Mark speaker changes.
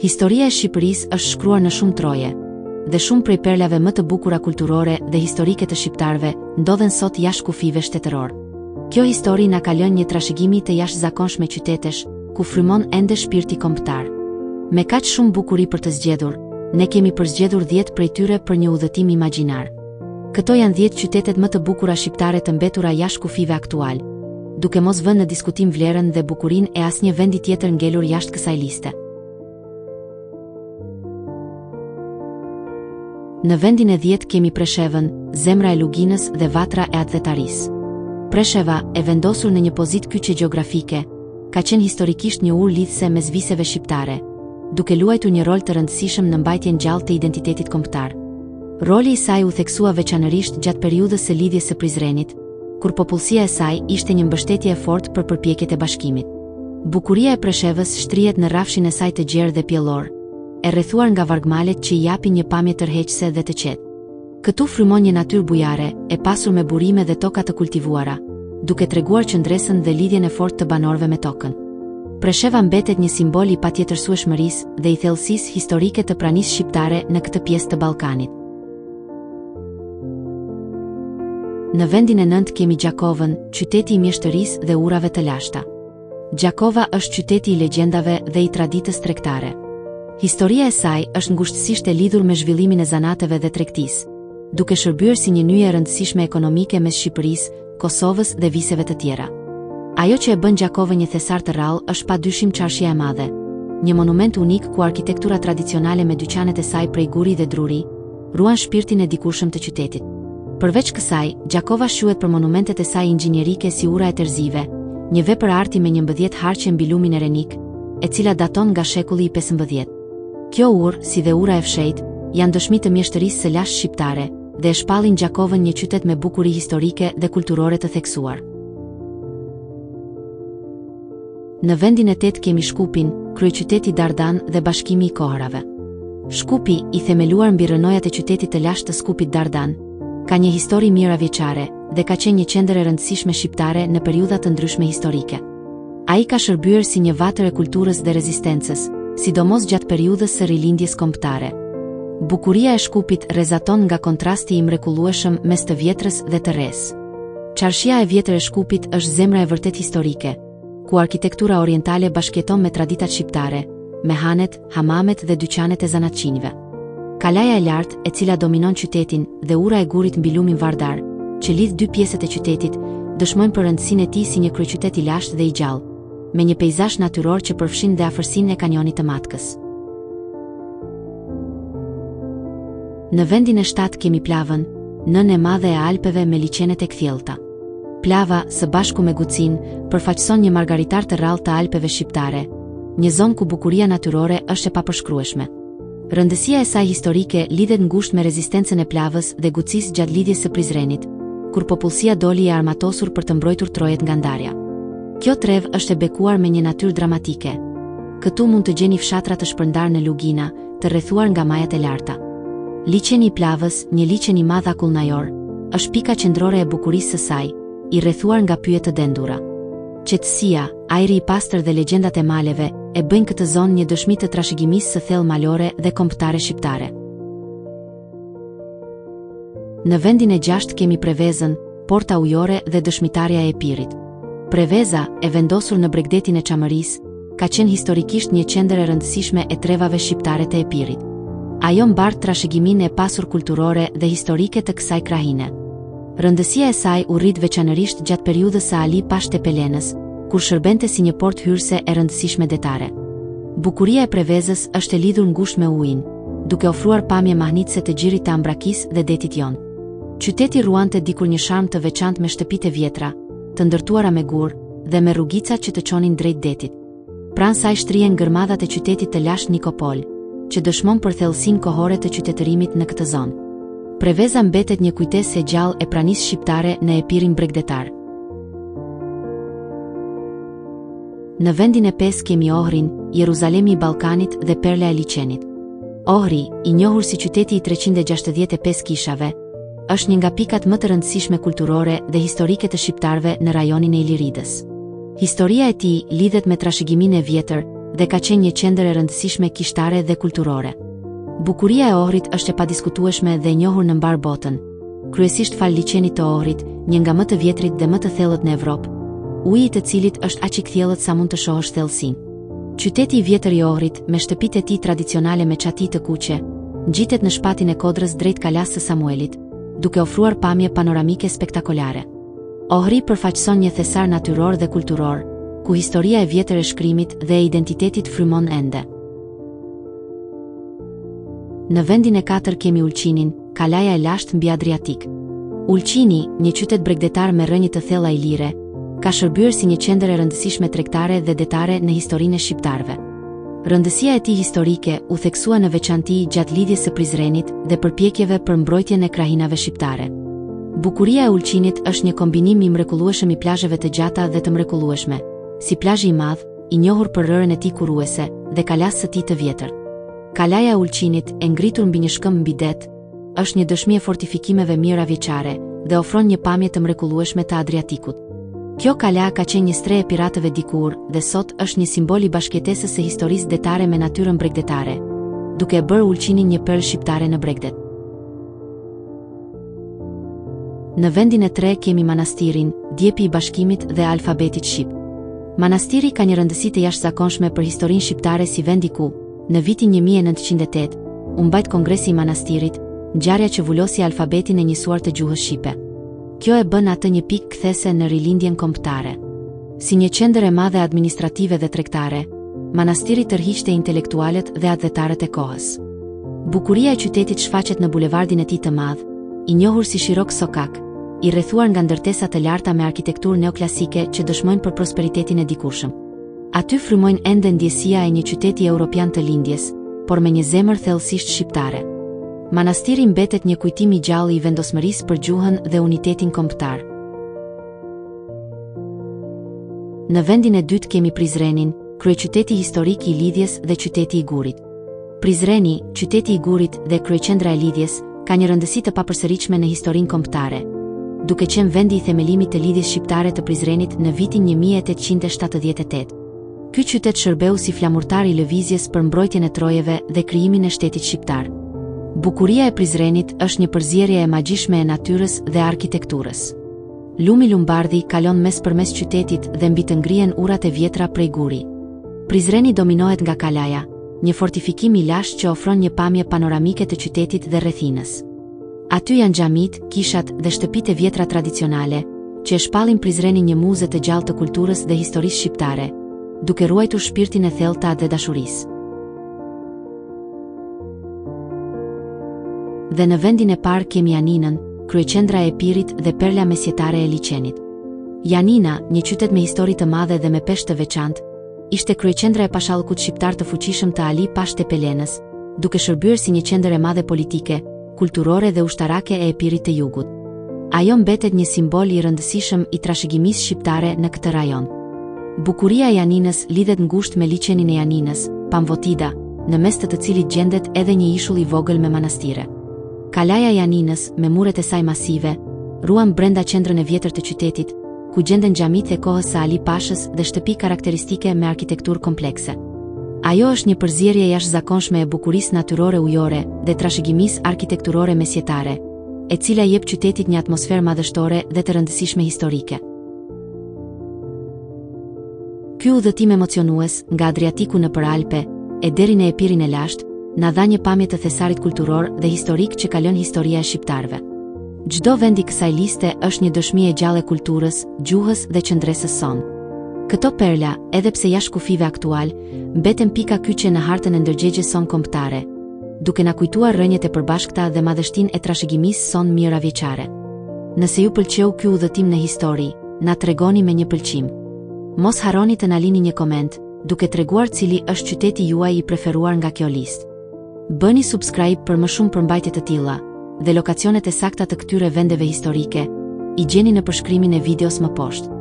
Speaker 1: Historia e Shqipërisë është shkruar në shumë troje, dhe shumë prej perlave më të bukura kulturore dhe historike të shqiptarëve ndodhen sot jashtë kufive shtetëror. Kjo histori na ka lënë një trashëgimi të jashtëzakonshme qytetesh, ku frymon ende shpirti kombëtar. Me kaq shumë bukuri për të zgjedhur, ne kemi përzgjedhur 10 prej tyre për një udhëtim imagjinar. Këto janë 10 qytetet më të bukura shqiptare të mbetura jashtë kufive aktual, duke mos vënë në diskutim vlerën dhe bukurinë e asnjë vendi tjetër ngelur jashtë kësaj liste. Në vendin e 10 kemi Preshevën, zemra e Luginës dhe vatra e Adhetarisë. Presheva, e vendosur në një pozitë kyçe gjeografike, ka qenë historikisht një urë lidhëse mes viseve shqiptare, duke luajtur një rol të rëndësishëm në mbajtjen gjallë të identitetit kombëtar. Roli i saj u theksua veçanërisht gjatë periudhës së lidhjes së Prizrenit, kur popullsia e saj ishte një mbështetje e fortë për përpjekjet e bashkimit. Bukuria e Preshevës shtrihet në rrafshin e saj të gjerë dhe pjellor, e rrethuar nga vargmalet që i japin një pamje tërheqëse dhe të qetë. Këtu frymon një natyrë bujare, e pasur me burime dhe toka të kultivuara, duke treguar qëndresën dhe lidhjen e fortë të banorëve me tokën. Presheva mbetet një simbol i patjetërsueshmërisë dhe i thellësisë historike të pranisë shqiptare në këtë pjesë të Ballkanit. Në vendin e 9 kemi Gjakovën, qyteti i mjeshtërisë dhe urave të lashta. Gjakova është qyteti i legjendave dhe i traditës tregtare. Historia e saj është ngushtësisht e lidhur me zhvillimin e zanateve dhe tregtisë, duke shërbyer si një nyje e rëndësishme ekonomike mes Shqipërisë, Kosovës dhe viseve të tjera. Ajo që e bën Gjakovën një thesar të rrallë është padyshim Çarshia e Madhe, një monument unik ku arkitektura tradicionale me dyqanet e saj prej guri dhe druri ruan shpirtin e dikurshëm të qytetit. Përveç kësaj, Gjakova shquhet për monumentet e saj inxhinierike si ura e Terzive, një vepër arti me 11 harqe mbi lumin e Renik, e cila daton nga shekulli i 15. Kjo urë, si dhe ura e fshehtë, janë dëshmi të mjeshtërisë së lashtë shqiptare dhe e shpallin Gjakovën një qytet me bukuri historike dhe kulturore të theksuar. Në vendin e 8 kemi Shkupin, kryeqyteti Dardan dhe bashkimi i kohërave. Shkupi, i themeluar mbi rrënojat e qytetit të lashtë të Skupit Dardan, ka një histori mijëravjeçare dhe ka qenë një qendër e rëndësishme shqiptare në periudha të ndryshme historike. Ai ka shërbyer si një vatër e kulturës dhe rezistencës, sidomos gjatë periudhës së rilindjes kombëtare. Bukuria e Shkupit rrezaton nga kontrasti i mrekullueshëm mes të vjetrës dhe të rres. Çarshia e vjetër e Shkupit është zemra e vërtet historike, ku arkitektura orientale bashkëton me traditat shqiptare, me hanet, hamamet dhe dyqanet e zanatçinjve. Kalaja e lartë, e cila dominon qytetin, dhe ura e gurit mbi lumin Vardar, që lidh dy pjesët e qytetit, dëshmojnë për rëndësinë e tij si një kryeqytet i lashtë dhe i gjallë, me një peizazh natyror që përfshin dhe afërsinë e kanjonit të Matkës. Në vendin e 7 kemi Plavën, nën e madhe e Alpeve me liçenet e kthjellta. Plava, së bashku me Gucin, përfaqëson një margaritar të rrallë të Alpeve shqiptare, një zonë ku bukuria natyrore është e papërshkrueshme. Rëndësia e saj historike lidhet ngushtë me rezistencën e Plavës dhe Gucisë gjatë lidhjes së Prizrenit, kur popullsia doli e armatosur për të mbrojtur Trojet nga ndarja. Kjo trev është e bekuar me një natyrë dramatike. Këtu mund të gjeni fshatra të shpërndarë në lugina, të rrethuar nga majat e larta. Liçeni i Plavës, një liçen i madh akullnajor, është pika qendrore e bukurisë së saj, i rrethuar nga pyje të dendura. Qetësia, ajri i pastër dhe legjendat e maleve e bëjnë këtë zonë një dëshmi të trashëgimisë së thellë malore dhe kombëtare shqiptare. Në vendin e 6 kemi Prevezën, porta ujore dhe dëshmitarja e Epirit. Preveza, e vendosur në bregdetin e Çamërisë, ka qenë historikisht një qendër e rëndësishme e trevave shqiptare të Epirit. Ajo mbart trashëgiminë e pasur kulturore dhe historike të kësaj krahine. Rëndësia e saj u rrit veçanërisht gjatë periudhës së Ali Pash Tepelenës, kur shërbente si një portë hyrëse e rëndësishme detare. Bukuria e Prevezës është e lidhur ngushtë me ujin, duke ofruar pamje mahnitëse të gjirit të Ambrakis dhe detit jon. Qyteti ruante dikur një sharm të veçantë me shtëpitë e vjetra, të ndërtuara me gur dhe me rrugicat që të çonin drejt detit. Pranë saj shtrihen gërmadhat e qytetit të lashtë Nikopol, që dëshmon për thellësinë kohore të qytetërimit në këtë zonë. Preveza mbetet një kujtesë e gjallë e pranisë shqiptare në Epirin bregdetar. Në vendin e 5 kemi Ohrin, Jeruzalemi i Ballkanit dhe perla e liçenit. Ohri, i njohur si qyteti i 365 kishave, është një nga pikat më të rëndësishme kulturore dhe historike të shqiptarëve në rajonin e Iliridës. Historia e tij lidhet me trashëgiminë e vjetër dhe ka qenë një qendër e rëndësishme kishtare dhe kulturore. Bukuria e Ohrit është e padiskutueshme dhe e njohur në mbar botën, kryesisht fal liçenit të Ohrit, një nga më të vjetrit dhe më të thellët në Evropë, uji i të cilit është aq i kthjellët sa mund të shohësh thellësinë. Qyteti i vjetër i Ohrit, me shtëpitë e tij tradicionale me çati të kuqe, ngjitet në shpatin e Kodrës drejt kalas së Samuelit, duke ofruar pamje panoramike spektakolare. Ohri përfaqëson një thesar natyror dhe kulturor, ku historia e vjetër e shkrimit dhe e identitetit frymon ende. Në vendin e 4 kemi Ulqinin, kalaja e lashtë mbi Adriatik. Ulqini, një qytet bregdetar me rrënjë të thella ilire, ka shërbyer si një qendër e rëndësishme tregtare dhe detare në historinë e shqiptarëve. Rëndësia e tij historike u theksua në veçanti gjatë lidhjes së Prizrenit dhe përpjekjeve për mbrojtjen e krahinave shqiptare. Bukuria e Ulqinit është një kombinim i mrekullueshëm i plazheve të gjata dhe të mrekullueshme, si plazhi i madh, i njohur për rërën e tij kuruese dhe kalasë së tij të vjetër. Kalaja e Ulqinit, e ngritur mbi një shkëmbë mbi det, është një dëshmi e fortifikimeve mijëra vjeçare dhe ofron një pamje të mrekullueshme të Adriatikut. Kjo kala ka qenë një strehë e piratëve dikur dhe sot është një simbol i bashkëjetesës së historisë detare me natyrën bregdetare, duke e bërë Ulqinin një perlë shqiptare në Bregdet. Në vendin e 3 kemi manastirin, djepi i bashkimit dhe alfabetit shqip. Manastiri ka një rëndësi të jashtëzakonshme për historinë shqiptare si vendi ku, në vitin 1908, u mbajt kongresi i manastirit, ngjarja që vulosi alfabetin e njësuar të gjuhës shqipe. Kjo e bën atë një pikë kthese në rilindjen kombëtare. Si një qendër e madhe administrative dhe tregtare, manastiri tërhiqte intelektualët dhe atletarët e kohës. Bukuria e qytetit shfaqet në bulevardin e tij të madh, i njohur si Shirok Sokak, i rrethuar nga ndërtesa të larta me arkitekturë neoklasike që dëshmojnë për prosperitetin e dikurshëm. Aty frymojnë ende ndjesia e një qyteti europian të lindjes, por me një zemër thellësisht shqiptare. Manastiri mbetet një kujtim i gjallë i vendosmërisë për gjuhën dhe unitetin kombëtar. Në vendin e 2 kemi Prizrenin, kryeqyteti historik i lidhjes dhe qyteti i gurit. Prizreni, qyteti i gurit dhe kryeqendra e lidhjes, ka një rëndësi të papërsëritshme në historinë kombëtare, duke qenë vendi i themelimit të lidhjes shqiptare të Prizrenit në vitin 1878. Ky qytet shërbeu si flamurtar i lëvizjes për mbrojtjen e trojeve dhe krijimin e shtetit shqiptar. Bukuria e Prizrenit është një përzierje e magjishme e natyrës dhe arkitekturës. Lumi Lumbardhi kalon përmes qytetit dhe mbi të ngrihen urat e vjetra prej guri. Prizreni dominohet nga kalaja, një fortifikim i lashtë që ofron një pamje panoramike të qytetit dhe rrethinës. Aty janë xhamit, kishat dhe shtëpitë e vjetra tradicionale, që e shpallin Prizrenin një muze të gjallë të kulturës dhe historisë shqiptare, duke ruajtur shpirtin e thellta dhe dashurisë. Dhe në vendin e parë kemi Janinën, kryeqendra e Epirit dhe perla mesjetare e liçenit. Janina, një qytet me histori të madhe dhe me peshë të veçantë, ishte kryeqendra e pashallëkut shqiptar të fuqishëm të Ali Pash Tepelenës, duke shërbyer si një qendër e madhe politike, kulturore dhe ushtarake e Epirit të Jugut. Ajo mbetet një simbol i rëndësishëm i trashëgimisë shqiptare në këtë rajon. Bukuria e Janinës lidhet ngushtë me liçenin e Janinës, Pamvotida, në mes të cilit gjendet edhe një ishull i vogël me manastire. Kalaja e Janinës, me muret e saj masive, ruan brenda qendrën e vjetër të qytetit, ku gjenden xhamitë e kohës së Ali Pashës dhe shtëpi karakteristike me arkitekturë komplekse. Ajo është një përzierje jashtëzakonshme e bukurisë natyrore ujore dhe trashëgimisë arkitekturore mesjetare, e cila jep qytetit një atmosferë madhështore dhe të rëndësishme historike. Ky udhëtim emocionues nga Adriatiku nëpër Alpe e deri në Epirin e lashtë na dha një pamje të thesarit kulturor dhe historik që ka lënë historia e shqiptarëve. Çdo vend i kësaj liste është një dëshmi e gjallë e kulturës, gjuhës dhe qëndresës sonë. Këto perla, edhe pse jashtë kufive aktual, mbeten pika kyçe në hartën e ndërgjegjes sonë kombëtare, duke na kujtuar rrënjët e përbashkëta dhe madhështinë e trashëgimisë sonë mijëravjeçare. Nëse ju pëlqeu ky udhëtim në histori, na tregoni me një pëlqim. Mos harroni të na lini një koment, duke treguar cili është qyteti juaj i preferuar nga kjo listë. Bëni subscribe për më shumë përmbajtje të tilla dhe lokacionet e sakta të këtyre vendeve historike, i gjeni në përshkrimin e videos më poshtë.